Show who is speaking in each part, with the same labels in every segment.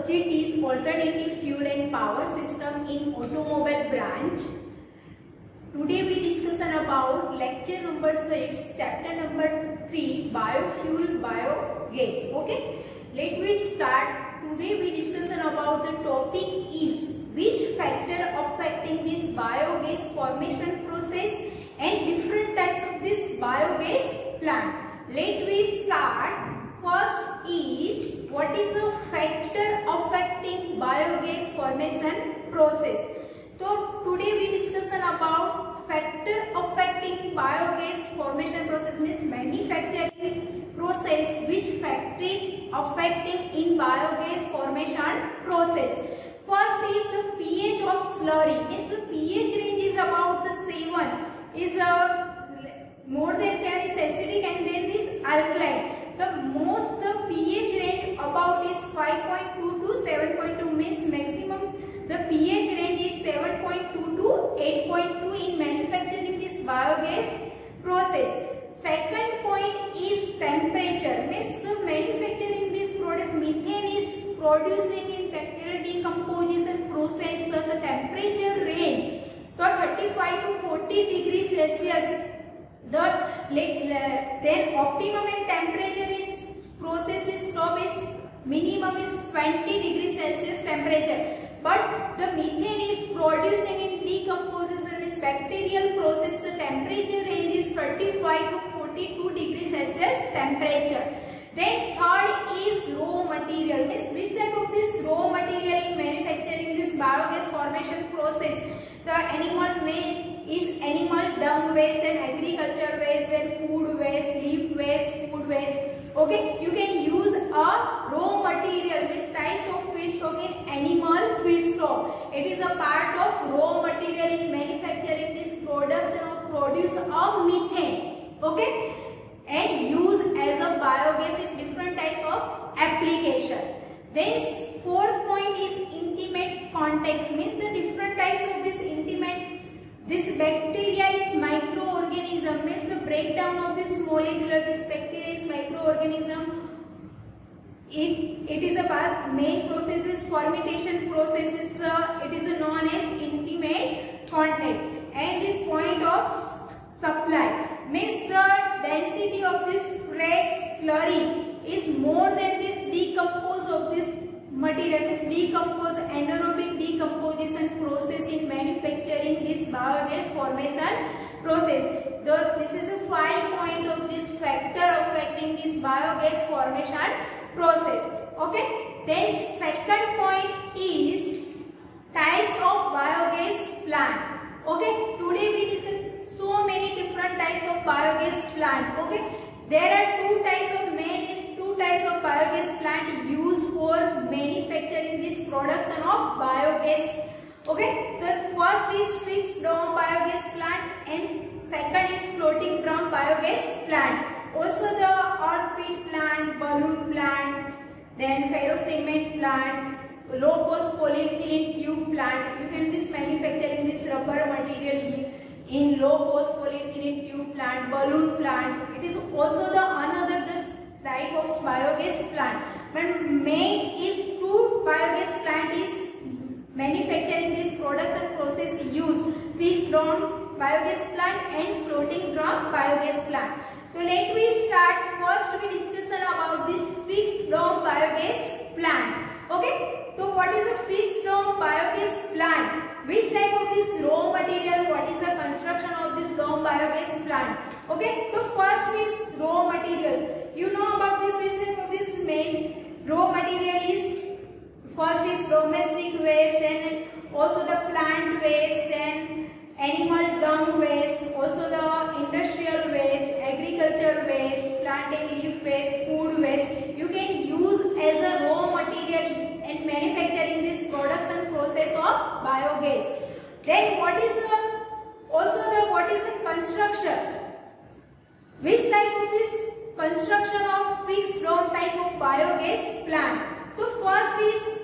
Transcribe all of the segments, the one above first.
Speaker 1: subject is alternative fuel and power system in automobile branch. Today we discussion about lecture number 6, chapter number 3, biofuel, biogas. Okay, let me start. Today we discussion about the topic is which factor affecting this biogas formation process and different types of this biogas plant. Let me start. First is what is the factor affecting biogas formation process. So today we discussion about factor affecting biogas formation process means manufacturing process, which factor affecting in biogas formation process. First is the pH of slurry. Means the pH range is about the 7 is more than 10 is acidic and then is alkaline. The most the pH range about is 5.2 to 7.2 means maximum the pH range is 7.2 to 8.2 in manufacturing this biogas process. Second point is temperature. Means the manufacturing this product methane is producing in bacterial decomposition process. The temperature range to 35 to 40 degrees Celsius. Then optimum and temperature is process is stop is minimum is 20 degrees Celsius temperature. But the methane is producing in decomposition is bacterial process. The temperature range is 35 to 42 degrees Celsius temperature. Then third is raw material. Means which type of this raw material in manufacturing this biogas formation process. The animal waste is animal dung waste and agriculture waste and food waste, leaf waste, food waste. Okay, you can use a raw material. This types of feedstock in animal feedstock. It is a part of raw material in manufacturing this products and produce a methane. Okay, and use as a biogas in different types of application. Then fourth point is intimate contact. Means the different types of this intimate. This bacteria is microorganism. Means the breakdown of this molecular. This bacteria is microorganism. It is a main process is fermentation processes. It is known as intimate contact. And this point of supply means the density of this fresh slurry is more than this decompose of this material. This decompose anaerobic decomposition process in manufacturing this biogas formation process. This is a 5 point of this factor affecting this biogas formation process. Okay. Then second point is types of biogas plant. Okay. Today we discuss so many different types of biogas plant. Okay. There are two types of biogas plant used for manufacturing this production of biogas. Okay. The first is fixed dome biogas plant and second is floating drum biogas plant. Also the earth pit plant, balloon plant, then ferrocement plant, low cost polyethylene tube plant. You can this manufacturing this rubber material in low cost polyethylene tube plant, balloon plant. It is also the another this type of biogas plant. But main is two biogas plant is manufacturing this production process use fixed dome biogas plant and floating drum biogas plant. So let me start. First we discussion about this fixed dome biogas plant. Okay. So what is a fixed dome biogas plant? Which type of this raw material? What is the construction of this dome biogas plant? Okay. So first is raw material. You know about this which type of this main raw material is first is domestic waste and also the plant waste and animal dung waste, also the industrial waste, agriculture waste, plant and leaf waste, food waste. You can use as a raw material in manufacturing this production process of biogas. Then what is the construction? Which type of this construction of fixed dome type of biogas plant? So first is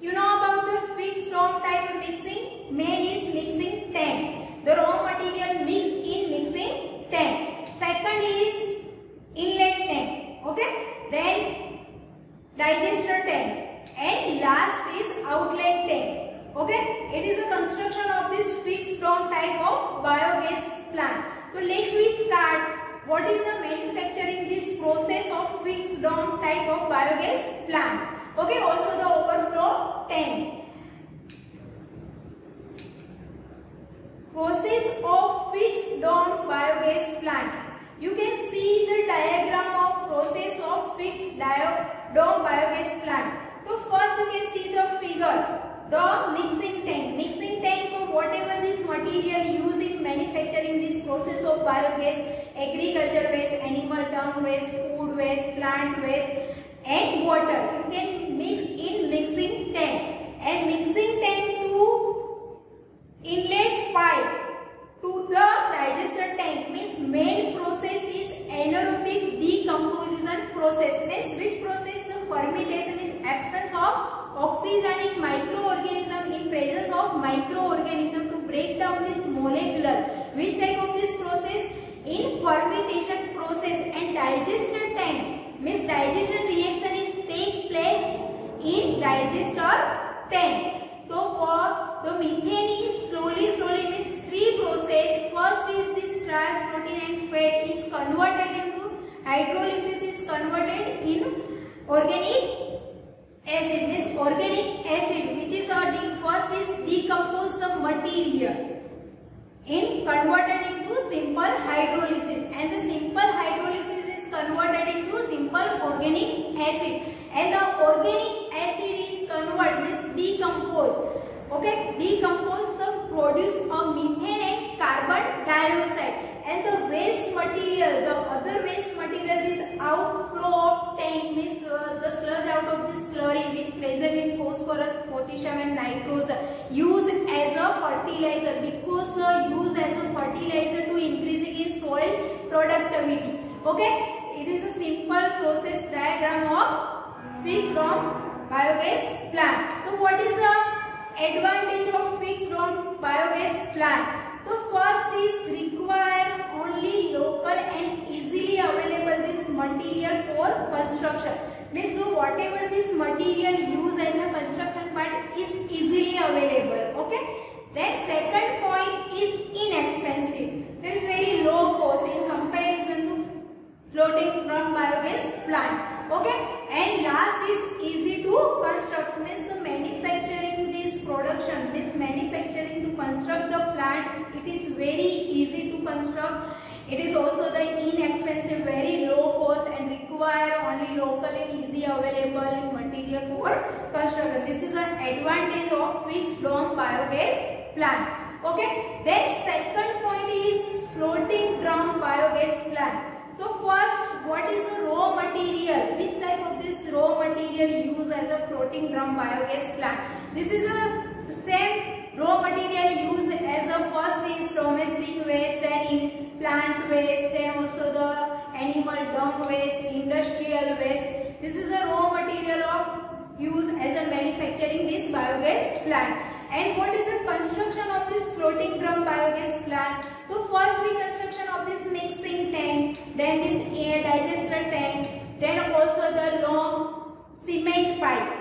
Speaker 1: you know about this fixed dome type of mixing. Main is mixing tank. The raw material mixed in mixing tank. Second is inlet tank. Okay. Then digester tank and last is outlet tank. Okay, it is a construction of this fixed dome type of biogas plant. So let me start. What is the manufacturing this process of fixed dome type of biogas plant? Okay, also the overflow tank. Process of fixed dome biogas plant. You can see the diagram of process of fixed dome biogas plant. So first you can see the figure, the mixing tank. Mixing tank, so whatever this material used in manufacturing this process of biogas, agriculture waste, animal dung waste, food waste, plant waste and water, you can mix in mixing tank. And mixing tank to inlet pipe to the digester tank means main process is anaerobic decomposition process. Means which process? Fermentation is absence of oxygen in microorganism in presence of microorganism to break down this molecular. Which type of this process? In fermentation process. And digester tank means digestion reaction is take place in digester tank. So for the methane is slowly means three process. First is this starch, protein and fat is converted into hydrolysis is converted in organic acid. Means organic acid which is first is decompose the material in converted into simple hydrolysis, and the simple hydrolysis is converted into simple organic acid, and the organic acid is converted means decompose. Okay, decompose the produce of methane and carbon dioxide, and the waste material, the other waste material, this outflow of tank means the sludge out of this slurry which present in phosphorus, potassium and nitrogen used as a fertilizer, because used as a fertilizer to increasing in soil productivity. Okay, it is a simple process diagram of fixed dome biogas plant. So what is the advantage of fixed dome biogas plant? So first is require only local and easily available this material for construction. Means so whatever this material used in the construction part is easily available. Okay. Then second point is inexpensive. There is very low cost in comparison to floating drum biogas plant. Okay. And last is easy to construct. Means the manufacturing this production, this manufacturing to construct the plant, it is very easy to construct. It is also the inexpensive, very low cost and require only local and easy available material for construction. This is an advantage of fixed dome biogas plant. Okay. Then second point is floating drum biogas plant. So first, what is the raw material? Which type of this raw material used as a floating drum biogas plant? This is a same raw material used as a first is domestic waste, then in plant waste, then also the animal dung waste, industrial waste. This is a raw material of use as a manufacturing this biogas plant. And what is the construction of this floating drum biogas plant? So first we construction of this mixing tank, then this air digester tank, then also the long cement pipe.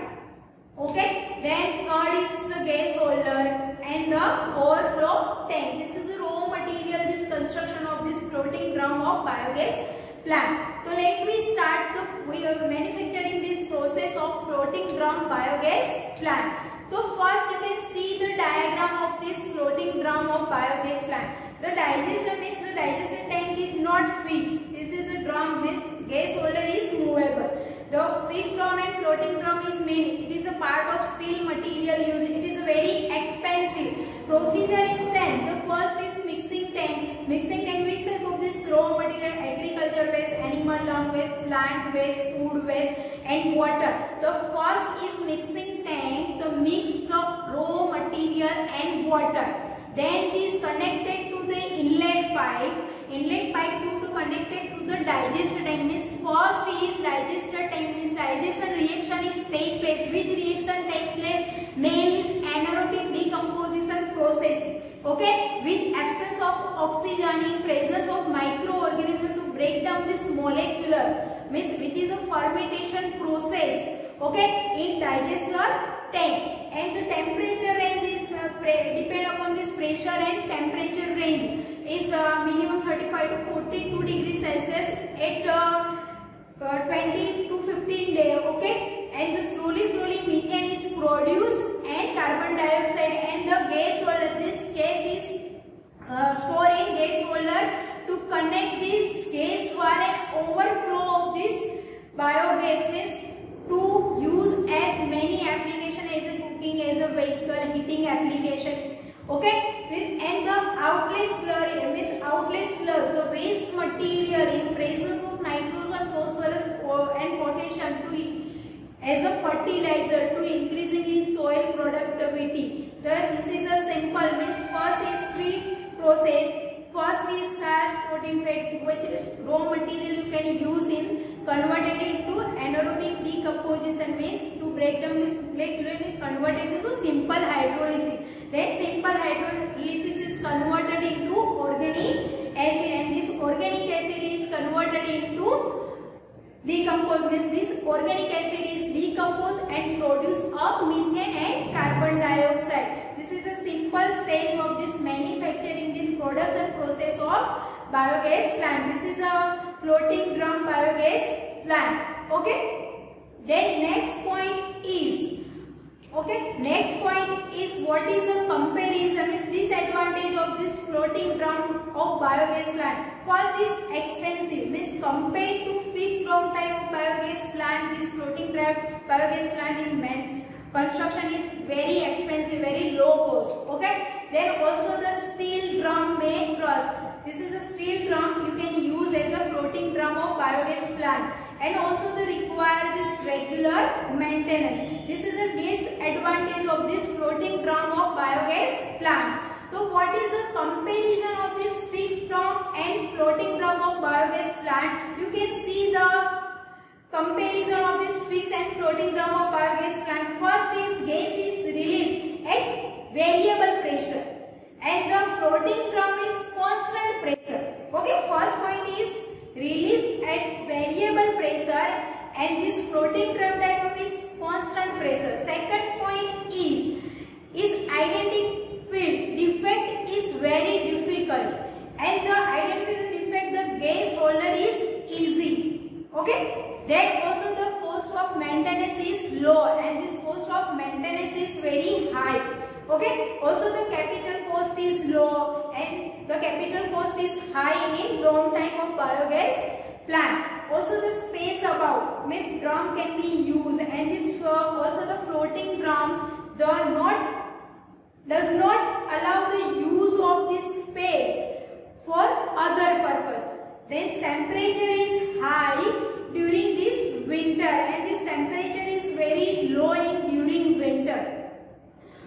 Speaker 1: Okay, then third is the gas holder and the overflow tank. This is the raw material, this construction of this floating drum of biogas plant. So let me start we are manufacturing this process of floating drum biogas plant. So first you can see the diagram of this floating drum of biogas plant. The digester means the digester tank is not fixed. This is a drum means gas holder is movable. The fixed drum and floating drum is made. It is a part of steel material used. It is very expensive. Procedure is same. The first is mixing tank. Mixing tank which type of this raw material, agriculture waste, animal dung waste, plant waste, food waste and water. The first is mixing tank to mix the raw material and water. Then it is connected to the inlet pipe. Inlet pipe to connected to the digester tank. Means first is digester tank. Means digestion reaction is take place. Which reaction take place? Main is anaerobic decomposition process. Okay, with absence of oxygen in presence of microorganism to break down this molecular. Means which is a fermentation process. okay, in digester tank. And the temperature range is depend upon this pressure and temperature range is minimum 35 to 42 degrees Celsius at 20 to 15 days, okay. And the slowly methane is produced and carbon dioxide and the gas holder, this gas is stored in gas holder to connect this gas wall and overflow of this biogas means to use as many application as a cooking, as a vehicle, heating application, okay. And the outlet slurry means outlet slurry, the waste material in presence of nitrogen, phosphorus and potassium to as a fertilizer to increasing in soil productivity. This is a simple means first is three process. First is starch protein fat, which is raw material you can use in converted into anaerobic decomposition means to break down this black urine converted into simple hydrolysis. Then simple hydrolysis is converted into organic acid and this organic acid is converted into decomposed means this organic acid is decomposed and produce a methane and carbon dioxide. This is a simple stage of this manufacturing this production process of biogas plant. This is a floating drum biogas plant, okay. Then next point is, okay, next point is what is a comparison is disadvantage of this floating drum of biogas plant. First is expensive means compared to fixed drum type of biogas plant, this floating drum biogas plant in construction is very expensive, very low cost, okay. Then also the steel drum made truss. This is a steel drum you can use as a floating drum of biogas plant and also they require this regular maintenance. This is a disadvantage of this floating drum of biogas plant. So what is the comparison of this fixed drum and floating drum of biogas plant? You can see the comparison of this fixed and floating drum of biogas plant. First is gas is released at variable pressure and the floating drum is constant pressure. Okay, first point is released at variable pressure and this floating drum type of is constant pressure. Second point is identifying defect is very difficult and the identifying defect the gas holder is easy, okay. Then also the cost of maintenance is low and this cost of maintenance is very high, okay. Also the capital cost is low and the capital cost is high in long time of biogas plant. Also the space above means drum can be used and this also the floating drum does not allow the use of this space for other purpose. Then temperature is high during this winter and this temperature is very low in during winter.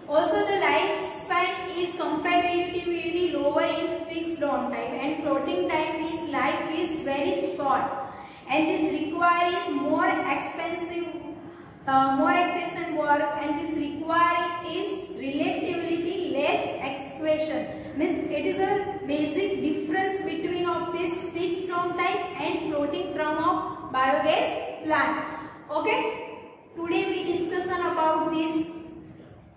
Speaker 1: Also the lifespan is comparatively lower in fixed drum type and floating type is life is very short and this requires more expensive work and this requires is relatively less excavation. Means it is a basic difference between of this fixed drum type and floating drum of biogas plant, okay. Today we discussion about this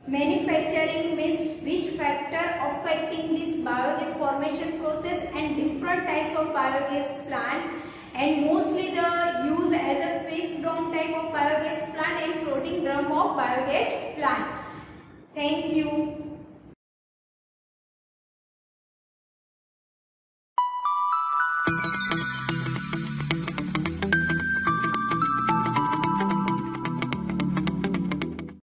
Speaker 1: manufacturing means which factor affecting this biogas formation process and different types of biogas plant and mostly the use as a fixed drum type of biogas plant and floating drum of biogas plant. Thank you.